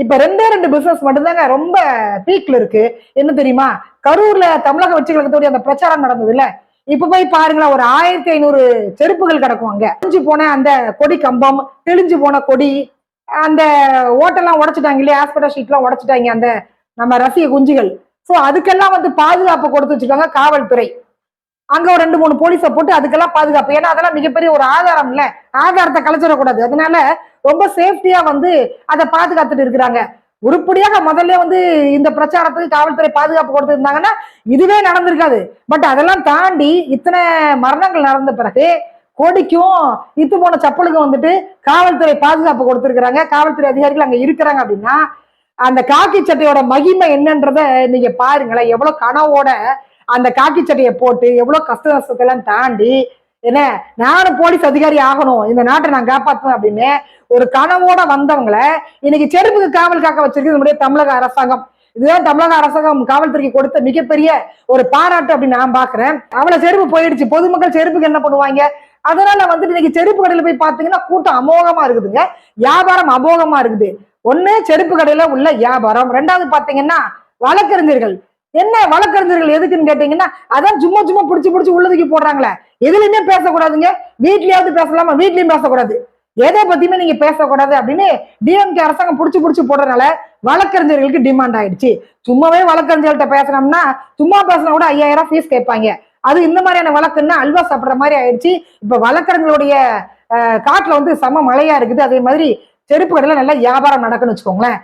இப்ப ரெண்டே ரெண்டு பிசினஸ் மட்டும்தாங்க ரொம்ப பீக்ல இருக்கு. என்ன தெரியுமா? கரூர்ல தமிழக வெற்றி கழகத்துடைய அந்த பிரச்சாரம் நடந்தது இல்ல, இப்ப போய் பாருங்களேன், ஒரு 1500 செருப்புகள் கிடக்கும் அங்க. கிழிஞ்சு போன அந்த கொடி கம்பம், கிழிஞ்சு போன கொடி, அந்த ஓட்டெல்லாம் உடைச்சிட்டாங்க இல்லையா, ஆஸ்பெட்டா ஷீட் எல்லாம் உடைச்சிட்டாங்க அந்த நம்ம ரசிக குஞ்சுகள். சோ அதுக்கெல்லாம் வந்து பாதுகாப்பு கொடுத்து வச்சிருக்காங்க காவல்துறை. அங்க ஒரு 2, 3 போலீஸை போட்டு அதுக்கெல்லாம் பாதுகாப்பு. ஏன்னா அதெல்லாம் மிகப்பெரிய ஒரு ஆதாரம் இல்ல, ஆதாரத்தை கலைச்சிடக்கூடாது. அதனால ரொம்ப சேஃப்டியா வந்து அதை பாதுகாத்துட்டு இருக்கிறாங்க. உருப்படியாக முதல்ல வந்து இந்த பிரச்சாரத்துக்கு காவல்துறை பாதுகாப்பு கொடுத்திருந்தாங்கன்னா இதுவே நடந்திருக்காது. பட் அதெல்லாம் தாண்டி இத்தனை மரணங்கள் நடந்த பிறகு கோடிக்கும் இத்து போன சப்பலுக்கும் வந்துட்டு காவல்துறை பாதுகாப்பு கொடுத்திருக்கிறாங்க. காவல்துறை அதிகாரிகள் அங்க இருக்கிறாங்க அப்படின்னா அந்த காக்கி சட்டையோட மகிமை என்னன்றத நீங்க பாருங்களேன். எவ்வளவு கனவோட அந்த காக்கி சட்டையை போட்டு எவ்வளவு கஷ்ட நஷ்டத்தை எல்லாம் தாண்டி என்ன, நானும் போலீஸ் அதிகாரி ஆகணும், இந்த நாட்டை நான் காப்பாற்றுவேன் அப்படின்னு ஒரு கனவோட வந்தவங்களை இன்னைக்கு செருப்புக்கு காவல் காக்க வச்சிருக்கு நம்முடைய தமிழக அரசாங்கம். இதுதான் தமிழக அரசாங்கம் காவல்துறைக்கு கொடுத்த மிகப்பெரிய ஒரு பாராட்டு அப்படின்னு நான் பாக்குறேன். அவ்வளவு செருப்பு போயிடுச்சு, பொதுமக்கள் செருப்புக்கு என்ன பண்ணுவாங்க? அதனால வந்துட்டு இன்னைக்கு செருப்பு கடையில போய் பாத்தீங்கன்னா கூட்டம் அமோகமா இருக்குதுங்க, வியாபாரம் அமோகமா இருக்குது. ஒண்ணு செருப்பு கடையில உள்ள வியாபாரம், ரெண்டாவது பாத்தீங்கன்னா வழக்கறிஞர்கள். என்ன வழக்கறிஞர்கள் எதுக்குன்னு கேட்டீங்கன்னா அதான் சும்மா சும்மா புடிச்சு உள்ளதுக்கு போடுறாங்களே, எதுலையுமே பேசக்கூடாதுங்க. வீட்லயாவது பேசலாமா? வீட்லயும் பேசக்கூடாது, எதை பத்தியுமே நீங்க பேசக்கூடாது அப்படின்னு டிஎம்கே அரசாங்கம் புடிச்சு போடுறதுனால வழக்கறிஞர்களுக்கு டிமாண்ட் ஆயிடுச்சு. சும்மாவே வழக்கறிஞர்கள்ட்ட பேசணும்னா சும்மா பேசினா கூட 5000 ஃபீஸ் கேட்பாங்க. அது இந்த மாதிரியான வழக்குன்னா அல்வா சாப்பிடுற மாதிரி ஆயிடுச்சு. இப்ப வழக்கறிஞர்களுடைய காட்டுல வந்து சம மழையா இருக்குது. அதே மாதிரி செருப்பு கடையில நல்லா வியாபாரம் நடக்குன்னு வச்சுக்கோங்களேன்.